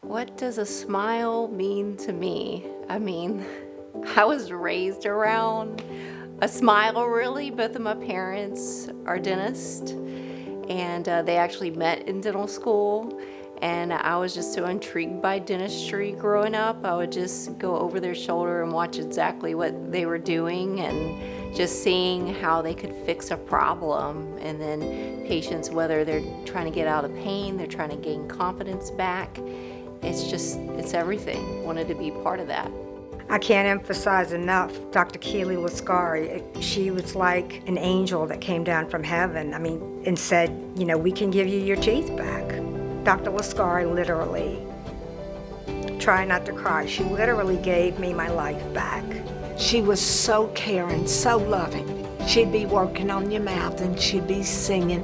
What does a smile mean to me? I mean, I was raised around a smile, really. Both of my parents are dentists, and they actually met in dental school. And I was just so intrigued by dentistry growing up. I would just go over their shoulder and watch exactly what they were doing, and just seeing how they could fix a problem. And then patients, whether they're trying to get out of pain, they're trying to gain confidence back. It's everything. Wanted to be part of that. I can't emphasize enough Dr. Keely Lascari. She was like an angel that came down from heaven, and said, we can give you your teeth back. Dr. Lascari literally, try not to cry, she literally gave me my life back. She was so caring, so loving. She'd be working on your mouth and she'd be singing,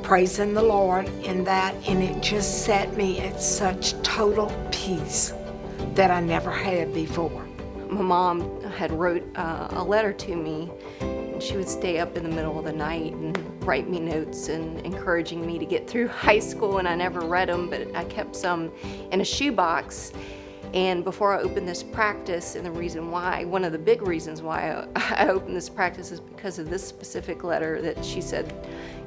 praising the Lord and it just set me at such total peace that I never had before. My mom had wrote a letter to me, and she would stay up in the middle of the night and write me notes and encouraging me to get through high school, and I never read them, but I kept some in a shoebox. And before I opened this practice, and one of the big reasons why I opened this practice is because of this specific letter that she said,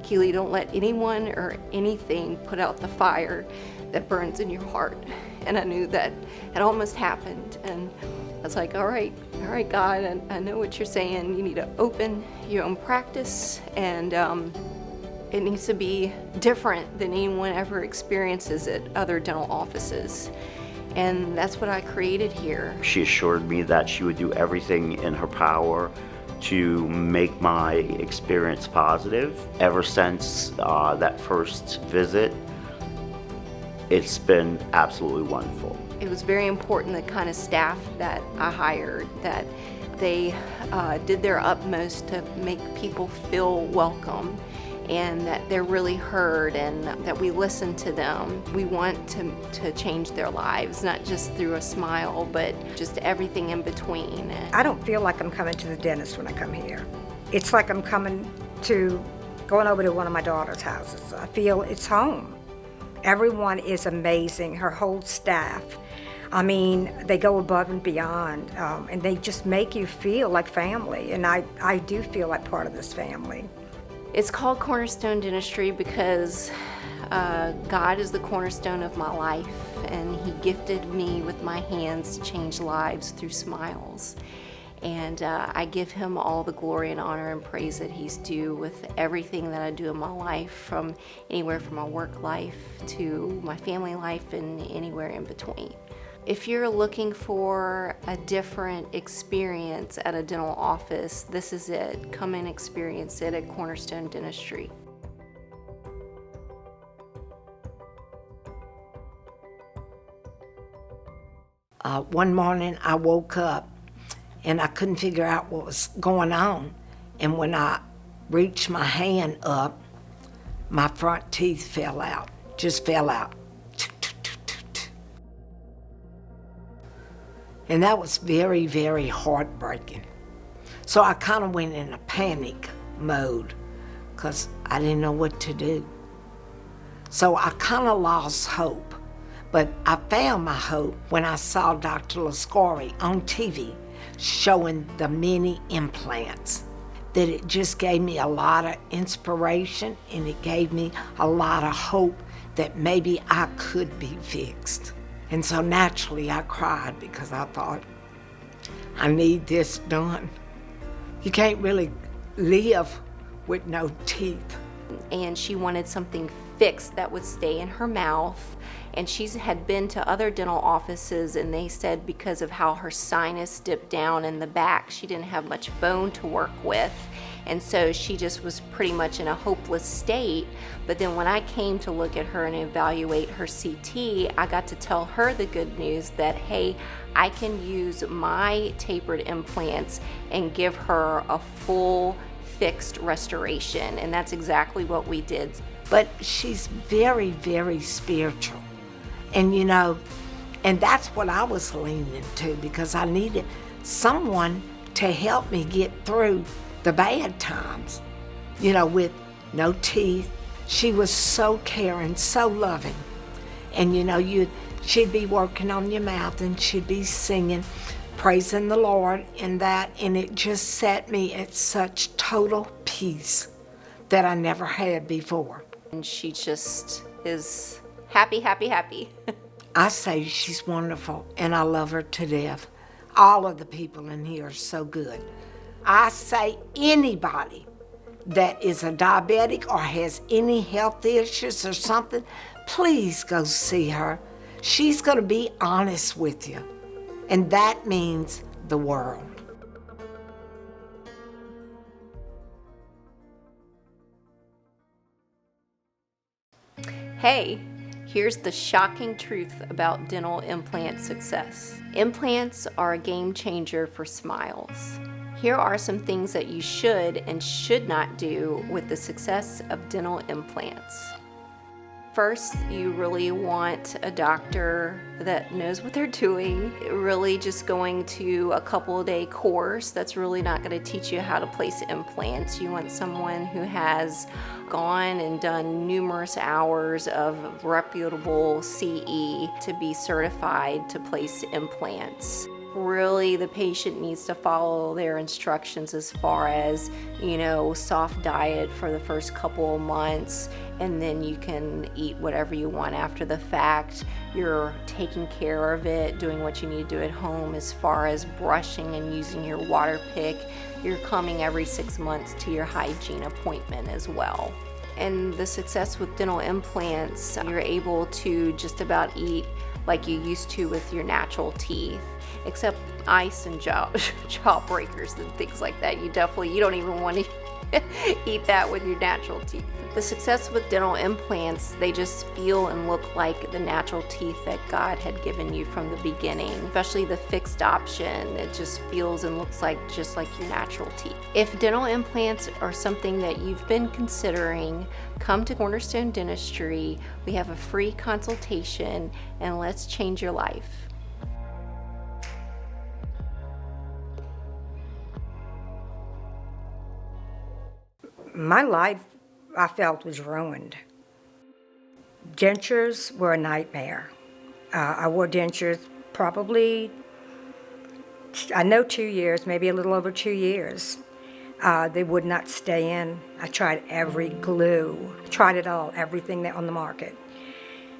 Keely, don't let anyone or anything put out the fire that burns in your heart. And I knew that had almost happened. And I was like, all right, God, I know what you're saying. You need to open your own practice, and it needs to be different than anyone ever experiences at other dental offices. And that's what I created here. She assured me that she would do everything in her power to make my experience positive. Ever since that first visit, it's been absolutely wonderful. It was very important, the kind of staff that I hired, that they did their utmost to make people feel welcome, and that they're really heard, and that we listen to them. We want to change their lives, not just through a smile, but just everything in between. I don't feel like I'm coming to the dentist when I come here. It's like I'm going over to one of my daughter's houses. I feel it's home. Everyone is amazing, her whole staff. They go above and beyond, and they just make you feel like family, and I do feel like part of this family. It's called Cornerstone Dentistry because God is the cornerstone of my life, and He gifted me with my hands to change lives through smiles. And I give Him all the glory and honor and praise that He's due with everything that I do in my life, from anywhere from my work life to my family life and anywhere in between. If you're looking for a different experience at a dental office, this is it. Come and experience it at Cornerstone Dentistry. One morning I woke up and I couldn't figure out what was going on. And when I reached my hand up, my front teeth fell out, just fell out. And that was very, very heartbreaking. So I kind of went in a panic mode because I didn't know what to do. So I kind of lost hope. But I found my hope when I saw Dr. Lascari on TV showing the many implants. That it just gave me a lot of inspiration, and it gave me a lot of hope that maybe I could be fixed. And so naturally I cried because I thought, I need this done. You can't really live with no teeth. And she wanted something fixed that would stay in her mouth. And she had been to other dental offices, and they said because of how her sinus dipped down in the back, she didn't have much bone to work with. And so she just was pretty much in a hopeless state. But then when I came to look at her and evaluate her CT, I got to tell her the good news that, hey, I can use my tapered implants and give her a full fixed restoration. And that's exactly what we did. But she's very, very spiritual. And and that's what I was leaning to, because I needed someone to help me get through the bad times, with no teeth. She was so caring, so loving. And she'd be working on your mouth and she'd be singing, praising the Lord and that, and it just set me at such total peace that I never had before. And she just is happy, happy, happy. I say she's wonderful and I love her to death. All of the people in here are so good. I say anybody that is a diabetic or has any health issues or something, please go see her. She's going to be honest with you, and that means the world. Hey, here's the shocking truth about dental implant success. Implants are a game changer for smiles. Here are some things that you should and should not do with the success of dental implants. First, you really want a doctor that knows what they're doing. Really just going to a couple-day course that's really not going to teach you how to place implants. You want someone who has gone and done numerous hours of reputable CE to be certified to place implants. Really, the patient needs to follow their instructions as far as, soft diet for the first couple of months, and then you can eat whatever you want after the fact. You're taking care of it, doing what you need to do at home as far as brushing and using your water pick. You're coming every 6 months to your hygiene appointment as well. And the success with dental implants, you're able to just about eat like you used to with your natural teeth, except ice and jaw breakers and things like that. You don't even want to eat that with your natural teeth. The success with dental implants, they just feel and look like the natural teeth that God had given you from the beginning, especially the fixed option. It just feels and looks like just like your natural teeth. If dental implants are something that you've been considering, come to Cornerstone Dentistry. We have a free consultation, and let's change your life. My life, I felt, was ruined. Dentures were a nightmare. I wore dentures probably, 2 years, maybe a little over 2 years. They would not stay in. I tried every glue, tried it all, everything on the market.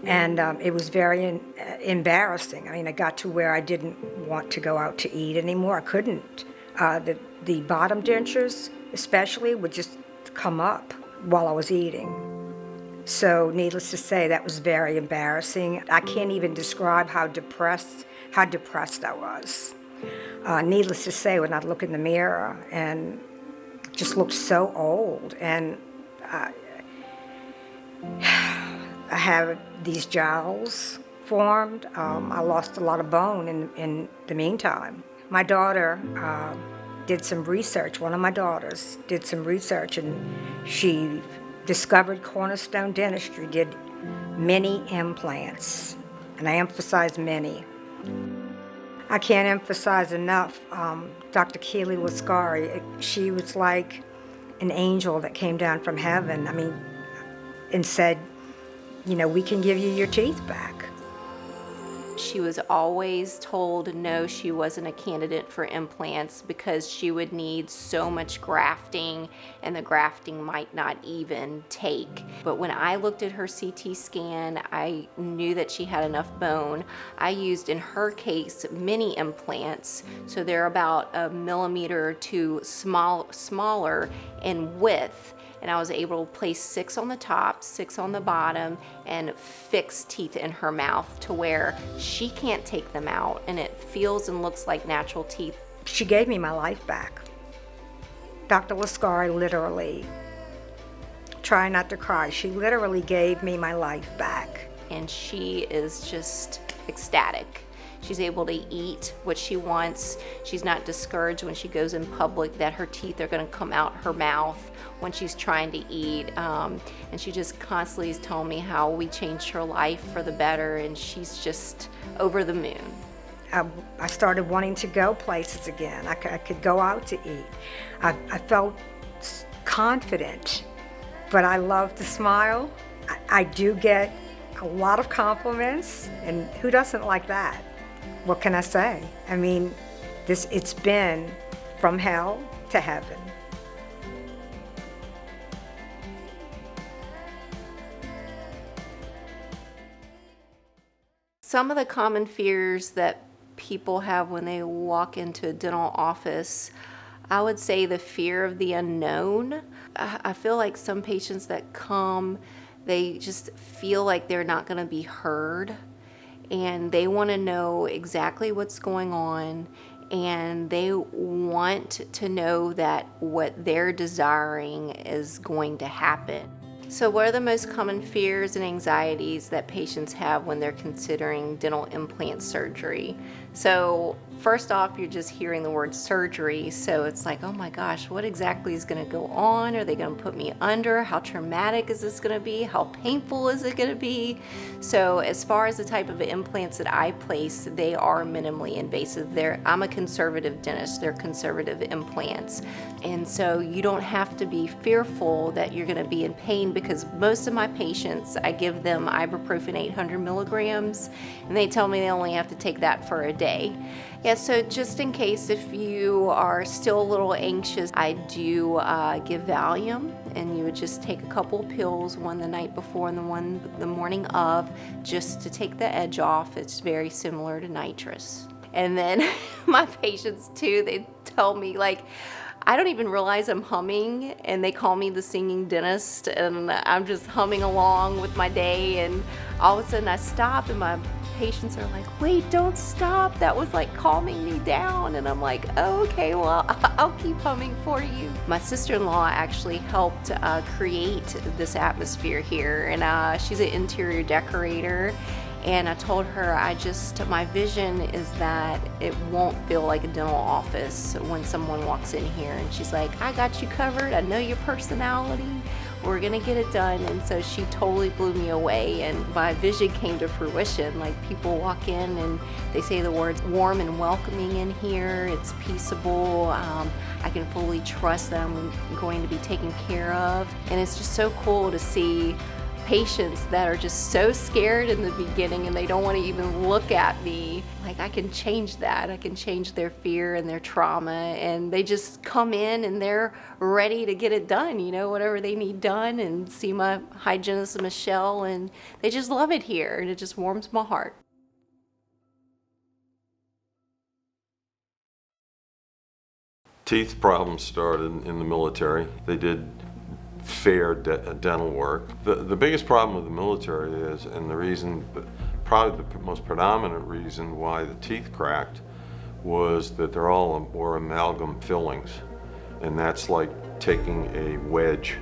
And it was very embarrassing. I mean, I got to where I didn't want to go out to eat anymore. I couldn't. The bottom dentures, especially, would just come up while I was eating. So needless to say, that was very embarrassing. I can't even describe how depressed I was. Needless to say, when I look in the mirror and just looked so old, and I have these jowls formed. I lost a lot of bone in the meantime. My daughter did some research. One of my daughters did some research, and she discovered Cornerstone Dentistry did many implants, and I emphasize many. I can't emphasize enough Dr. Keely Lascari. She was like an angel that came down from heaven. And said, we can give you your teeth back. She was always told no, she wasn't a candidate for implants because she would need so much grafting, and the grafting might not even take. But when I looked at her CT scan, I knew that she had enough bone. I used, in her case, mini implants, so they're about 1 millimeter to smaller in width. And I was able to place 6 on the top, 6 on the bottom, and fix teeth in her mouth to where she can't take them out, and it feels and looks like natural teeth. She gave me my life back. Dr. Lascari literally, try not to cry, she literally gave me my life back. And she is just ecstatic. She's able to eat what she wants. She's not discouraged when she goes in public that her teeth are going to come out her mouth when she's trying to eat. And she just constantly is telling me how we changed her life for the better, and she's just over the moon. I started wanting to go places again. I could go out to eat. I felt confident, but I love to smile. I do get a lot of compliments, and who doesn't like that? What can I say? I mean, it's been from hell to heaven. Some of the common fears that people have when they walk into a dental office, I would say the fear of the unknown. I feel like some patients that come, they just feel like they're not going to be heard, and they want to know exactly what's going on, and they want to know that what they're desiring is going to happen. So what are the most common fears and anxieties that patients have when they're considering dental implant surgery? So first off, you're just hearing the word surgery, so it's like, oh my gosh, what exactly is going to go on? Are they going to put me under? How traumatic is this going to be? How painful is it going to be? So as far as the type of implants that I place, they are minimally invasive. I'm a conservative dentist. They're conservative implants. And so you don't have to be fearful that you're going to be in pain, because most of my patients, I give them ibuprofen 800 milligrams, and they tell me they only have to take that for a day. Yeah, so just in case if you are still a little anxious, I do give Valium, and you would just take a couple pills, one the night before and the one the morning of, just to take the edge off. It's very similar to nitrous. And then my patients too, they tell me, like, I don't even realize I'm humming, and they call me the singing dentist, and I'm just humming along with my day, and all of a sudden I stop, and my patients are like, wait, don't stop, that was like calming me down. And I'm like, oh, okay, well, I'll keep humming for you. My sister-in-law actually helped create this atmosphere here, and she's an interior decorator. And I told her, my vision is that it won't feel like a dental office when someone walks in here. And she's like, I got you covered. I know your personality. We're gonna get it done. And so she totally blew me away, and my vision came to fruition. Like, people walk in and they say the words warm and welcoming in here. It's peaceable. I can fully trust that I'm going to be taken care of. And it's just so cool to see patients that are just so scared in the beginning and they don't want to even look at me. Like, I can change that. I can change their fear and their trauma, and they just come in and they're ready to get it done, whatever they need done, and see my hygienist Michelle, and they just love it here, and it just warms my heart. Teeth problems started in the military. They did fair dental work. The biggest problem with the military is, and the reason, probably the most predominant reason why the teeth cracked, was that they're all were amalgam fillings, and that's like taking a wedge,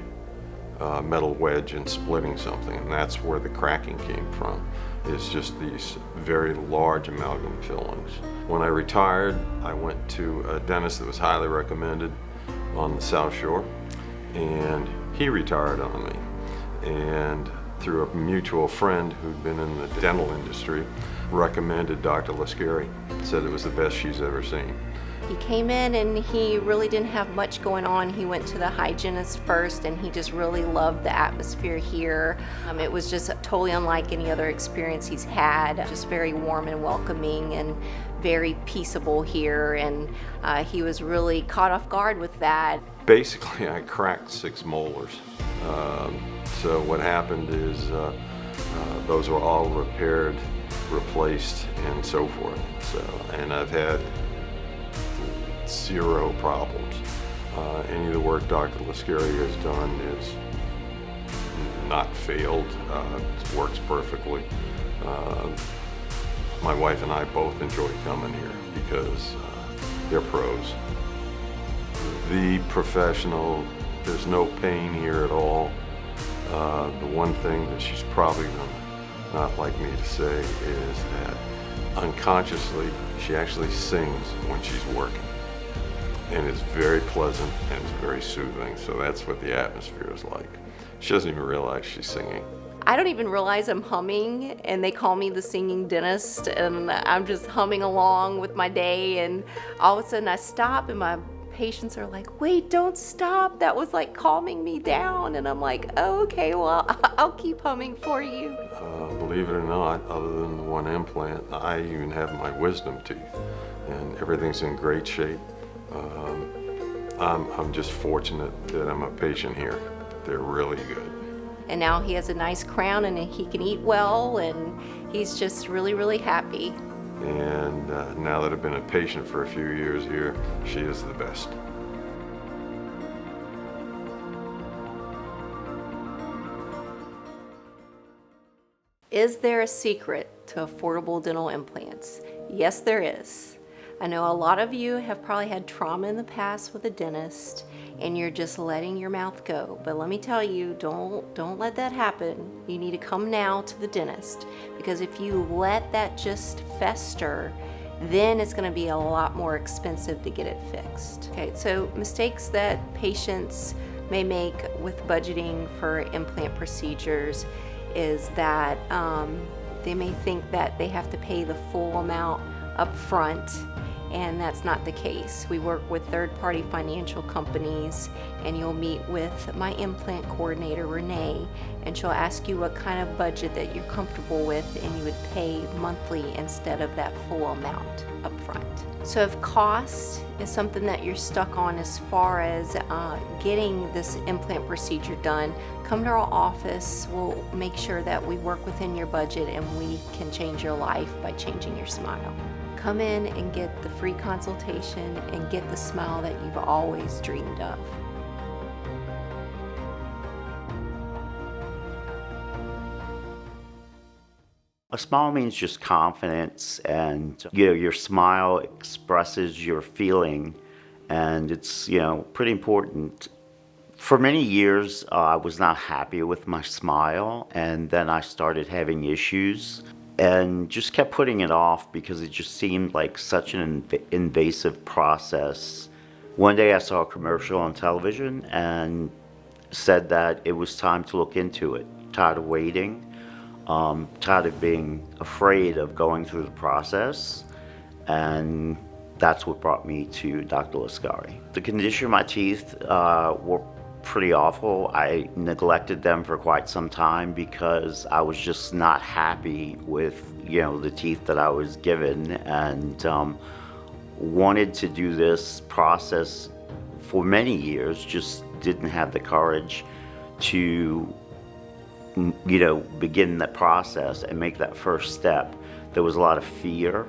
metal wedge, and splitting something, and that's where the cracking came from. It's just these very large amalgam fillings. When I retired, I went to a dentist that was highly recommended on the South Shore, and he retired on me, and through a mutual friend who'd been in the dental industry, recommended Dr. Lascari. Said it was the best she's ever seen. He came in and he really didn't have much going on. He went to the hygienist first, and he just really loved the atmosphere here. It was just totally unlike any other experience he's had. Just very warm and welcoming and very peaceable here, and he was really caught off guard with that. Basically, I cracked 6 molars. So what happened is those were all repaired, replaced, and so forth. And I've had 0 problems. Any of the work Dr. Lascari has done is not failed. It works perfectly. My wife and I both enjoy coming here because they're pros. The professional, there's no pain here at all. The one thing that she's probably gonna not like me to say is that unconsciously she actually sings when she's working. And it's very pleasant and it's very soothing, so that's what the atmosphere is like. She doesn't even realize she's singing. I don't even realize I'm humming, and they call me the singing dentist, and I'm just humming along with my day, and all of a sudden I stop, and my patients are like, wait, don't stop, that was like calming me down. And I'm like, oh, okay, well, I'll keep humming for you. believe it or not, other than the one implant, I even have my wisdom teeth, and everything's in great shape. I'm just fortunate that I'm a patient here. They're really good. And now he has a nice crown and he can eat well, and he's just really, really happy. And now that I've been a patient for a few years here, she is the best. Is there a secret to affordable dental implants? Yes, there is. I know a lot of you have probably had trauma in the past with a dentist and you're just letting your mouth go. But let me tell you, don't let that happen. You need to come now to the dentist, because if you let that just fester, then it's going to be a lot more expensive to get it fixed. Okay, so mistakes that patients may make with budgeting for implant procedures is that they may think that they have to pay the full amount up front, and that's not the case. We work with third-party financial companies, and you'll meet with my implant coordinator, Renee, and she'll ask you what kind of budget that you're comfortable with, and you would pay monthly instead of that full amount up front. So if cost is something that you're stuck on as far as getting this implant procedure done, come to our office. We'll make sure that we work within your budget and we can change your life by changing your smile. Come in and get the free consultation and get the smile that you've always dreamed of. A smile means just confidence, and your smile expresses your feeling, and it's pretty important. For many years, I was not happy with my smile, and then I started having issues and just kept putting it off because it just seemed like such an invasive process. One day I saw a commercial on television and said that it was time to look into it. Tired of waiting, tired of being afraid of going through the process, and that's what brought me to Dr. Lascari. The condition of my teeth were pretty awful. I neglected them for quite some time because I was just not happy with the teeth that I was given, and wanted to do this process for many years, just didn't have the courage to begin that process and make that first step. There was a lot of fear.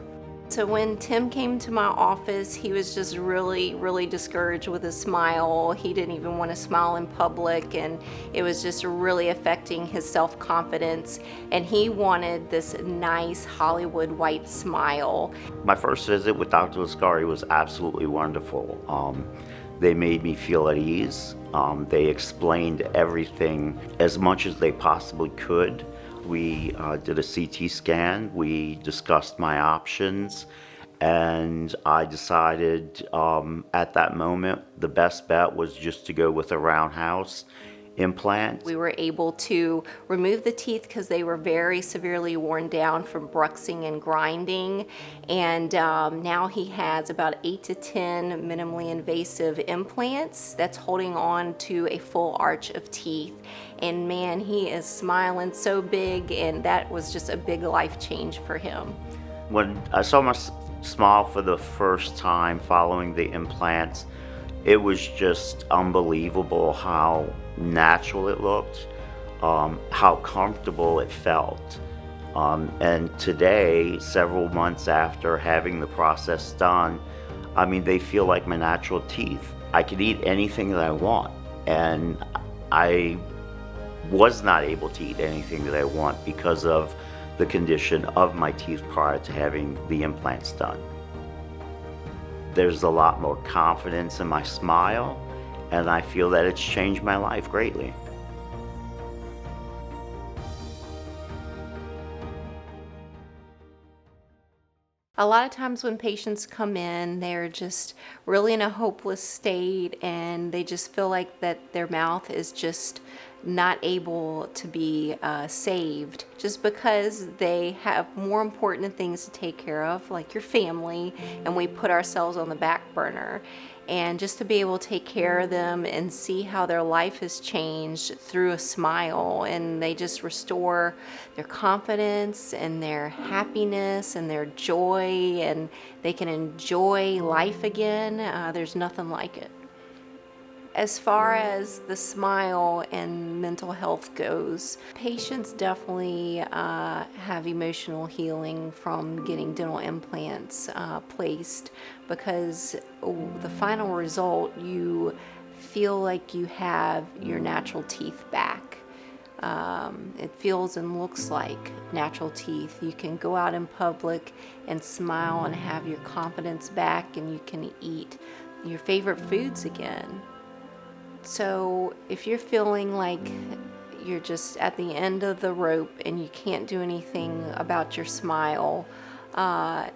So when Tim came to my office, he was just really, really discouraged with his smile. He didn't even want to smile in public, and it was just really affecting his self-confidence. And he wanted this nice Hollywood white smile. My first visit with Dr. Lascari was absolutely wonderful. They made me feel at ease. They explained everything as much as they possibly could. We did a CT scan, we discussed my options, and I decided at that moment the best bet was just to go with a roundhouse implant. We were able to remove the teeth because they were very severely worn down from bruxing and grinding, and now he has about 8 to 10 minimally invasive implants that's holding on to a full arch of teeth. And man, he is smiling so big, and that was just a big life change for him. When I saw my smile for the first time following the implants, it was just unbelievable how natural it looked, how comfortable it felt. And today, several months after having the process done, they feel like my natural teeth. I can eat anything that I want, and I was not able to eat anything that I want because of the condition of my teeth prior to having the implants done. There's a lot more confidence in my smile, and I feel that it's changed my life greatly. A lot of times when patients come in, they're just really in a hopeless state, and they just feel like that their mouth is just not able to be saved just because they have more important things to take care of, like your family, and we put ourselves on the back burner. And just to be able to take care of them and see how their life has changed through a smile, and they just restore their confidence and their happiness and their joy, and they can enjoy life again. There's nothing like it. As far as the smile and mental health goes, patients definitely have emotional healing from getting dental implants placed, because the final result, you feel like you have your natural teeth back. It feels and looks like natural teeth. You can go out in public and smile and have your confidence back, and you can eat your favorite foods again. So if you're feeling like you're just at the end of the rope and you can't do anything about your smile,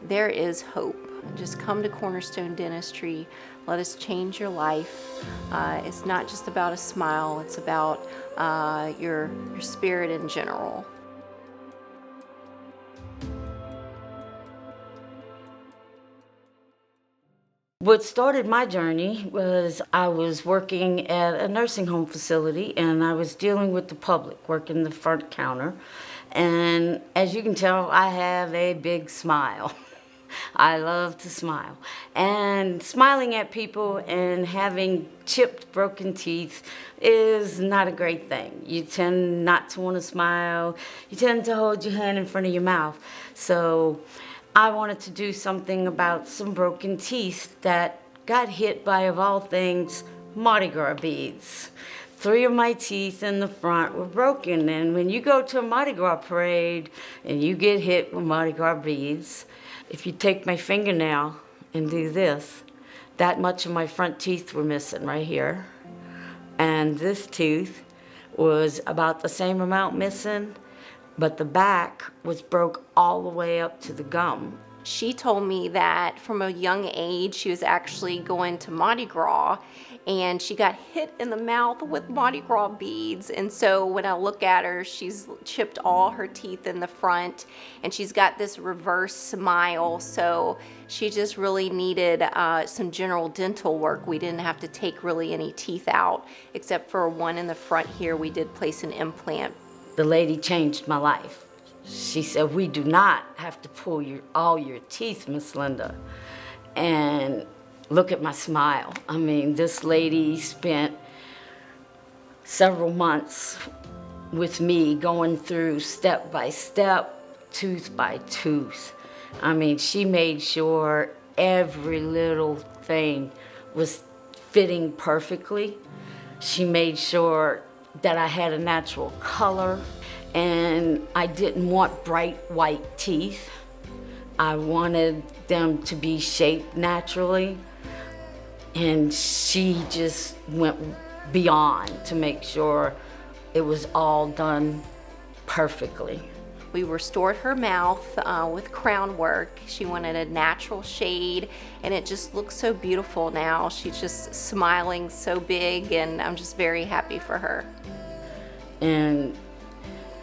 there is hope. Just come to Cornerstone Dentistry. Let us change your life. It's not just about a smile, it's about your spirit in general. What started my journey was I was working at a nursing home facility, and I was dealing with the public, working the front counter. And as you can tell, I have a big smile. I love to smile. And smiling at people and having chipped, broken teeth is not a great thing. You tend not to want to smile. You tend to hold your hand in front of your mouth. So I wanted to do something about some broken teeth that got hit by, of all things, Mardi Gras beads. 3 of my teeth in the front were broken, and when you go to a Mardi Gras parade and you get hit with Mardi Gras beads, if you take my fingernail and do this, that much of my front teeth were missing right here. And this tooth was about the same amount missing, but the back was broke all the way up to the gum. She told me that from a young age, she was actually going to Mardi Gras, and she got hit in the mouth with Mardi Gras beads. And so when I look at her, she's chipped all her teeth in the front, and she's got this reverse smile. So she just really needed some general dental work. We didn't have to take really any teeth out, except for one in the front here. We did place an implant. The lady changed my life. She said, "We do not have to pull all your teeth, Miss Linda." And look at my smile. I mean, this lady spent several months with me going through step by step, tooth by tooth. I mean, she made sure every little thing was fitting perfectly. She made sure that I had a natural color, and I didn't want bright white teeth. I wanted them to be shaped naturally, and she just went beyond to make sure it was all done perfectly. We restored her mouth with crown work. She wanted a natural shade, and it just looks so beautiful now. She's just smiling so big, and I'm just very happy for her. And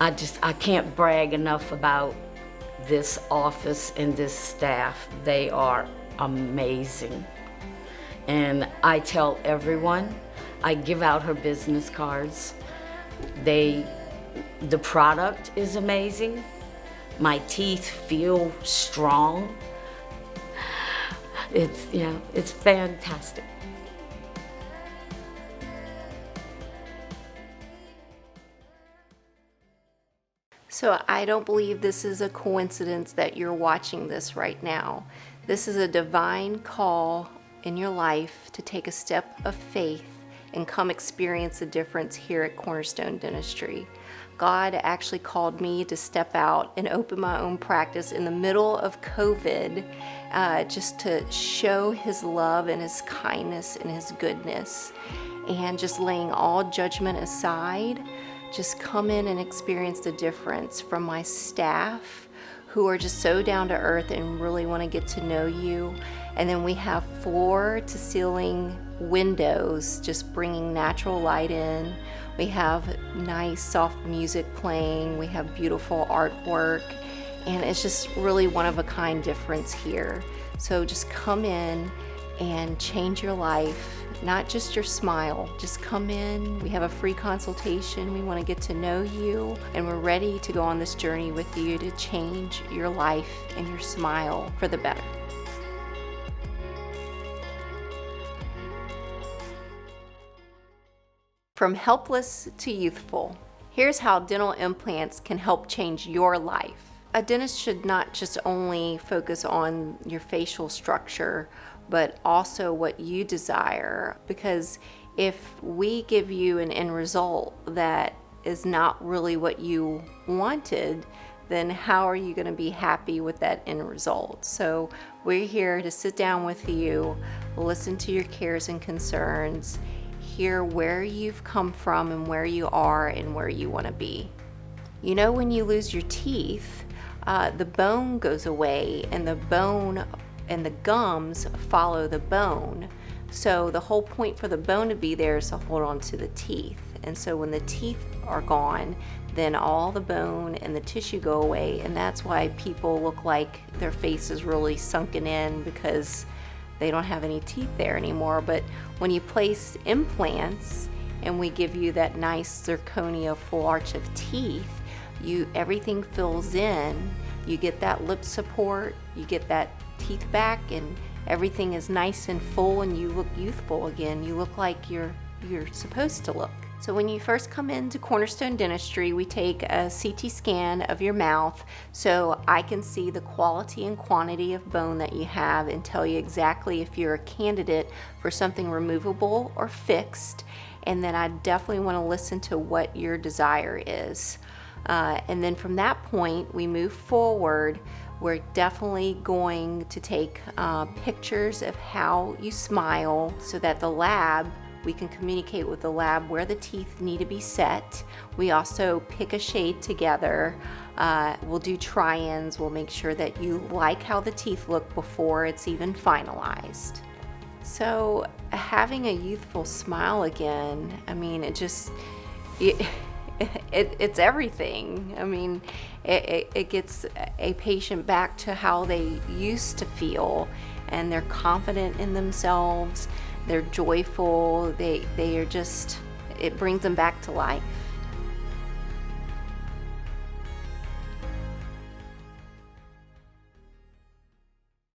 I can't brag enough about this office and this staff. They are amazing. And I tell everyone, I give out her business cards. The product is amazing. My teeth feel strong. It's fantastic. So I don't believe this is a coincidence that you're watching this right now. This is a divine call in your life to take a step of faith and come experience the difference here at Cornerstone Dentistry. God actually called me to step out and open my own practice in the middle of COVID, just to show His love and His kindness and His goodness, and just laying all judgment aside. Just come in and experience the difference from my staff, who are just so down to earth and really want to get to know you. And then we have floor to ceiling windows, just bringing natural light in. We have nice soft music playing, we have beautiful artwork, and it's just really one of a kind difference here. So just come in and change your life, not just your smile. Just come in, we have a free consultation, we want to get to know you, and we're ready to go on this journey with you to change your life and your smile for the better. From helpless to youthful, here's how dental implants can help change your life. A dentist should not just only focus on your facial structure, but also what you desire, because if we give you an end result that is not really what you wanted, then how are you going to be happy with that end result? So we're here to sit down with you, listen to your cares and concerns, hear where you've come from and where you are and where you want to be. You know, when you lose your teeth, the bone goes away, and the bone and the gums follow the bone. So the whole point for the bone to be there is to hold on to the teeth. And so when the teeth are gone, then all the bone and the tissue go away, and that's why people look like their face is really sunken in, because they don't have any teeth there anymore. But when you place implants and we give you that nice zirconia full arch of teeth, everything fills in. You get that lip support, you get that teeth back, and everything is nice and full, and you look youthful again. You look like you're supposed to look. So when you first come into Cornerstone Dentistry, we take a CT scan of your mouth so I can see the quality and quantity of bone that you have and tell you exactly if you're a candidate for something removable or fixed. And then I definitely want to listen to what your desire is. And then from that point, we move forward. We're definitely going to take pictures of how you smile so that we can communicate with the lab where the teeth need to be set. We also pick a shade together. We'll do try-ins. We'll make sure that you like how the teeth look before it's even finalized. So having a youthful smile again, I mean, it's everything. I mean, it gets a patient back to how they used to feel, and they're confident in themselves, they're joyful, they are just, it brings them back to life.